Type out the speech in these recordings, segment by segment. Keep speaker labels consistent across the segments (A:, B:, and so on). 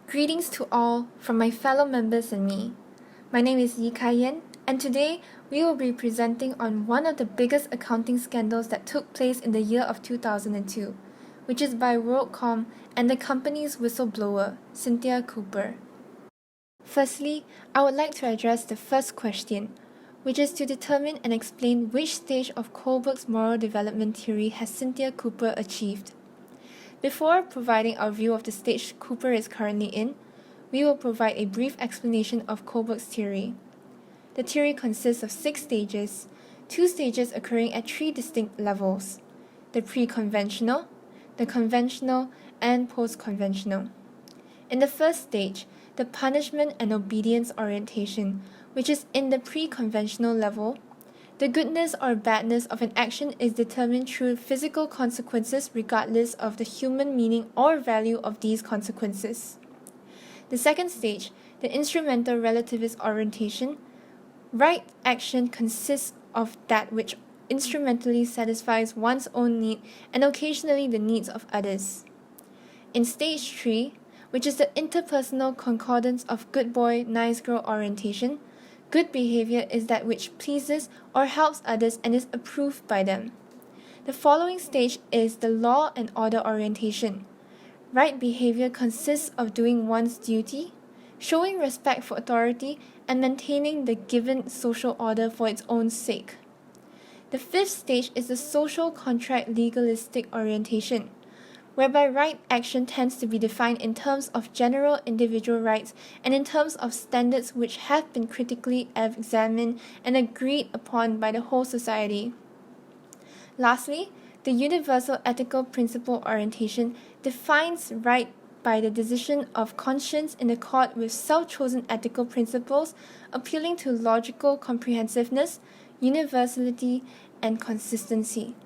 A: Greetings to all from my fellow members and me. My name is Yi Kai-yen, and today we will be presenting on one of the biggest accounting scandals that took place in the year of 2002, which is by WorldCom and the company's whistleblower, Cynthia Cooper. Firstly, I would like to address the first question, which is to determine and explain which stage of Kohlberg's moral development theory has Cynthia Cooper achieved. Before providing our view of the stage Cooper is currently in, we will provide a brief explanation of Kohlberg's theory. The theory consists of 6 stages, 2 stages occurring at 3 distinct levels: the pre-conventional, the conventional, and post-conventional. In the first stage, the punishment and obedience orientation, which is in the pre-conventional level, the goodness or badness of an action is determined through physical consequences regardless of the human meaning or value of these consequences. The second stage, the instrumental relativist orientation, right action consists of that which instrumentally satisfies one's own need and occasionally the needs of others. In stage 3, which is the interpersonal concordance of good boy, nice girl orientation, good behavior is that which pleases or helps others and is approved by them. The following stage is the law and order orientation. Right behavior consists of doing one's duty, showing respect for authority, and maintaining the given social order for its own sake. The fifth stage is the social contract legalistic orientation, whereby right action tends to be defined in terms of general individual rights and in terms of standards which have been critically examined and agreed upon by the whole society. Lastly, the universal ethical principle orientation defines right by the decision of conscience in accord with self-chosen ethical principles, appealing to logical comprehensiveness, universality, and consistency.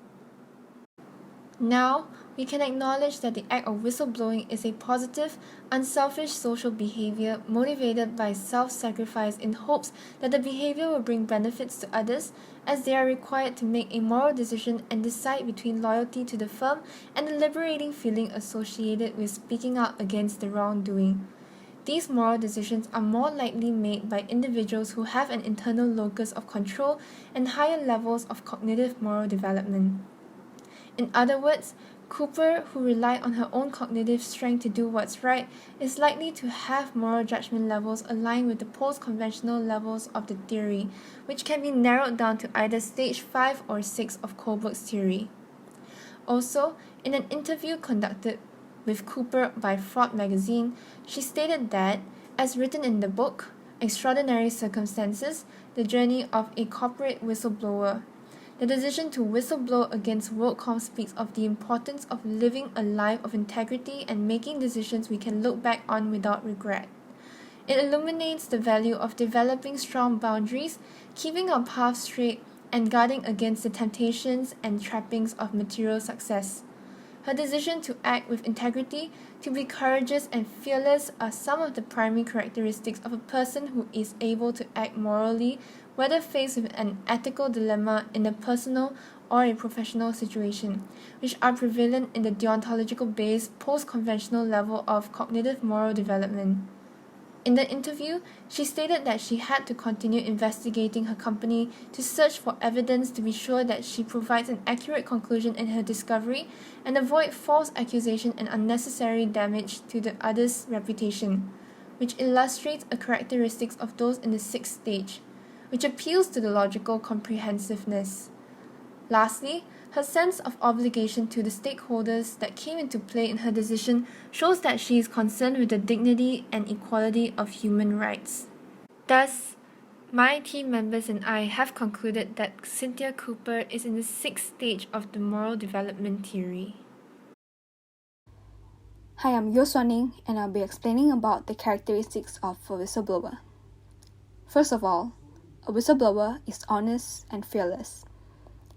A: Now, we can acknowledge that the act of whistleblowing is a positive, unselfish social behavior motivated by self-sacrifice in hopes that the behavior will bring benefits to others, as they are required to make a moral decision and decide between loyalty to the firm and the liberating feeling associated with speaking out against the wrongdoing. These moral decisions are more likely made by individuals who have an internal locus of control and higher levels of cognitive moral development. In other words, Cooper, who relied on her own cognitive strength to do what's right, is likely to have moral judgment levels aligned with the post-conventional levels of the theory, which can be narrowed down to either stage 5 or 6 of Kohlberg's theory. Also, in an interview conducted with Cooper by Fraud magazine, she stated that, as written in the book, Extraordinary Circumstances, The Journey of a Corporate Whistleblower, the decision to whistleblow against WorldCom speaks of the importance of living a life of integrity and making decisions we can look back on without regret. It illuminates the value of developing strong boundaries, keeping our path straight, and guarding against the temptations and trappings of material success. Her decision to act with integrity, to be courageous and fearless are some of the primary characteristics of a person who is able to act morally, whether faced with an ethical dilemma in a personal or a professional situation, which are prevalent in the deontological-based post-conventional level of cognitive moral development. In the interview, she stated that she had to continue investigating her company to search for evidence to be sure that she provides an accurate conclusion in her discovery and avoid false accusation and unnecessary damage to the other's reputation, which illustrates a characteristic of those in the 6th stage, which appeals to the logical comprehensiveness. Lastly, her sense of obligation to the stakeholders that came into play in her decision shows that she is concerned with the dignity and equality of human rights. Thus, my team members and I have concluded that Cynthia Cooper is in the 6th stage of the moral development theory.
B: Hi, I'm Yo Swaning, and I'll be explaining about the characteristics of a whistleblower. First of all, a whistleblower is honest and fearless.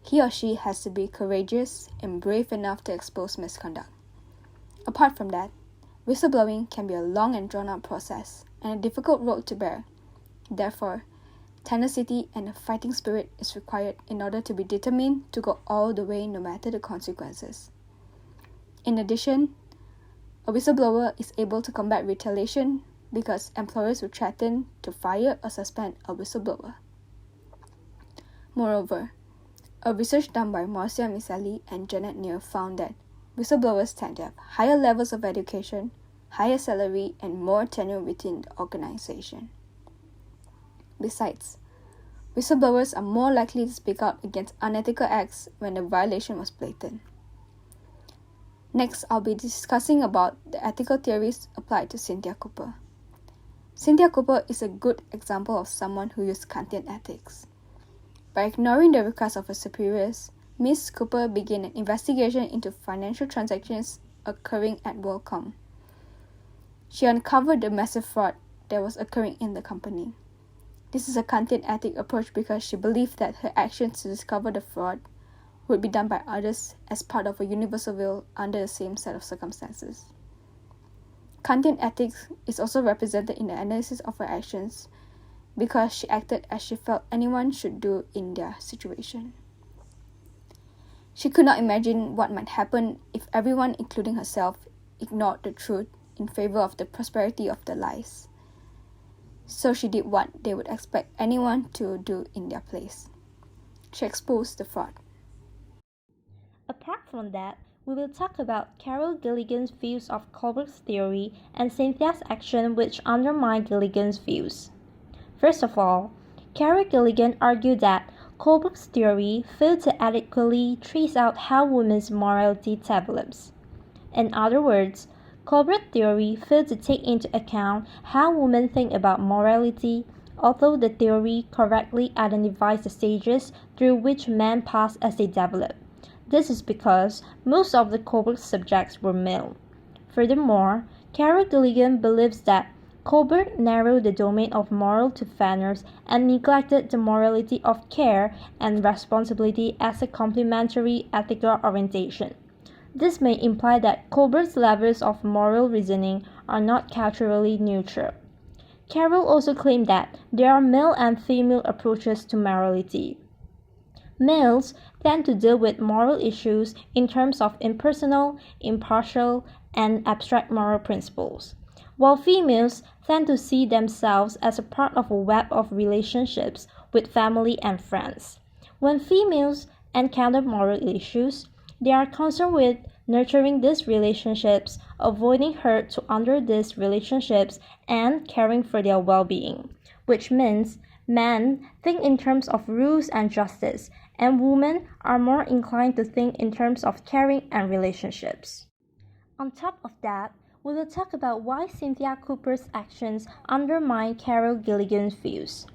B: He or she has to be courageous and brave enough to expose misconduct. Apart from that, whistleblowing can be a long and drawn-out process and a difficult road to bear. Therefore, tenacity and a fighting spirit is required in order to be determined to go all the way no matter the consequences. In addition, A whistleblower is able to combat retaliation because employers will threaten to fire or suspend a whistleblower. Moreover, a research done by Marcia Misali and Janet Neal found that whistleblowers tend to have higher levels of education, higher salary, and more tenure within the organization. Besides, whistleblowers are more likely to speak out against unethical acts when the violation was blatant. Next, I'll be discussing about the ethical theories applied to Cynthia Cooper. Cynthia Cooper is a good example of someone who used Kantian ethics. By ignoring the requests of her superiors, Ms. Cooper began an investigation into financial transactions occurring at WorldCom. She uncovered the massive fraud that was occurring in the company. This is a Kantian ethic approach because she believed that her actions to discover the fraud would be done by others as part of a universal will under the same set of circumstances. Kantian ethics is also represented in the analysis of her actions because she acted as she felt anyone should do in their situation. She could not imagine what might happen if everyone, including herself, ignored the truth in favor of the prosperity of the lies. So she did what they would expect anyone to do in their place. She exposed the fraud.
C: Apart from that, we will talk about Carol Gilligan's views of Kohlberg's theory and Cynthia's action which undermine Gilligan's views. First of all, Carol Gilligan argued that Kohlberg's theory failed to adequately trace out how women's morality develops. In other words, Kohlberg's theory failed to take into account how women think about morality, although the theory correctly identifies the stages through which men pass as they develop. This is because most of the Kohlberg subjects were male. Furthermore, Carol Gilligan believes that Kohlberg narrowed the domain of moral to fairness and neglected the morality of care and responsibility as a complementary ethical orientation. This may imply that Kohlberg's levels of moral reasoning are not culturally neutral. Carol also claimed that there are male and female approaches to morality. Males tend to deal with moral issues in terms of impersonal, impartial, and abstract moral principles, while females tend to see themselves as a part of a web of relationships with family and friends. When females encounter moral issues, they are concerned with nurturing these relationships, avoiding hurt to under these relationships, and caring for their well-being, which means men think in terms of rules and justice, and women are more inclined to think in terms of caring and relationships. On top of that, we will talk about why Cynthia Cooper's actions undermine Carol Gilligan's views.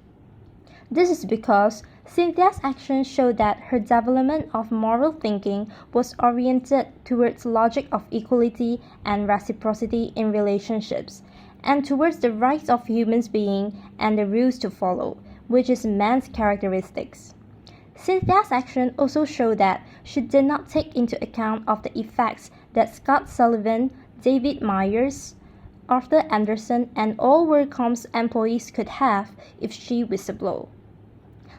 C: This is because Cynthia's actions show that her development of moral thinking was oriented towards logic of equality and reciprocity in relationships, and towards the rights of human beings and the rules to follow, which is man's characteristics. Cynthia's actions also show that she did not take into account of the effects that Scott Sullivan, David Myers, Arthur Anderson, and all WorldCom's employees could have if she whistleblowed.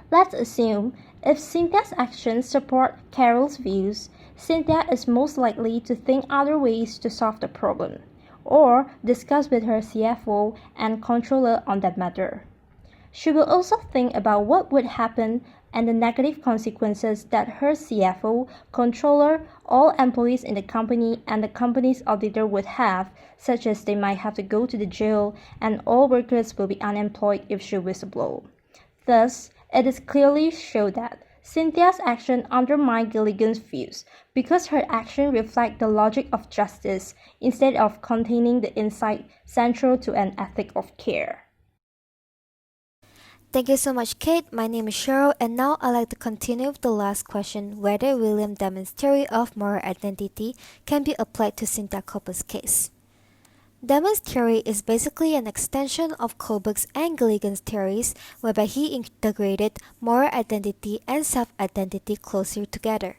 C: Let's assume if Cynthia's actions support Carol's views, Cynthia is most likely to think other ways to solve the problem, or discuss with her CFO and controller on that matter. She will also think about what would happen and the negative consequences that her CFO, controller, all employees in the company, and the company's auditor would have, such as they might have to go to the jail and all workers will be unemployed if she whistleblows. Thus, it is clearly shown that Cynthia's action undermine Gilligan's views because her action reflect the logic of justice instead of containing the insight central to an ethic of care.
D: Thank you so much, Kate. My name is Cheryl, and now I'd like to continue with the last question, whether William Demon's theory of moral identity can be applied to Cynthia Cooper's case. Demon's theory is basically an extension of Kohlberg's and Gilligan's theories, whereby he integrated moral identity and self-identity closer together.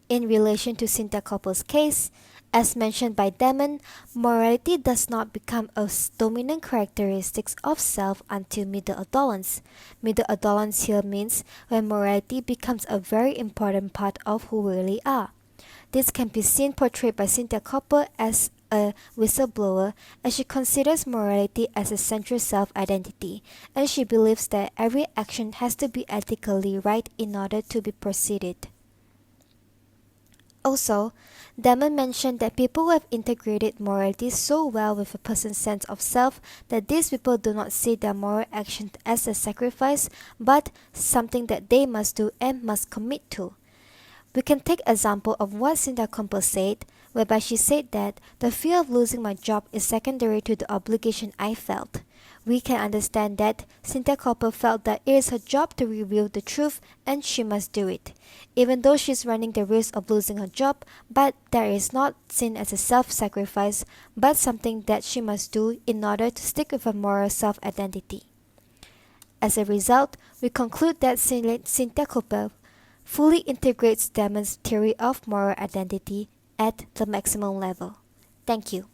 D: In relation to Cynthia Cooper's case, as mentioned by Demon, morality does not become a dominant characteristic of self until middle adolescence. Middle adolescence here means when morality becomes a very important part of who we really are. This can be seen portrayed by Cynthia Cooper as a whistleblower, as she considers morality as a central self-identity, and she believes that every action has to be ethically right in order to be proceeded. Also, Damon mentioned that people who have integrated morality so well with a person's sense of self that these people do not see their moral action as a sacrifice, but something that they must do and must commit to. We can take example of what Cynthia Campbell said, whereby she said that the fear of losing my job is secondary to the obligation I felt. We can understand that Cynthia Campbell felt that it is her job to reveal the truth and she must do it, even though she is running the risk of losing her job, but that is not seen as a self-sacrifice, but something that she must do in order to stick with her moral self-identity. As a result, we conclude that Cynthia Campbell fully integrates Damon's theory of moral identity at the maximum level. Thank you.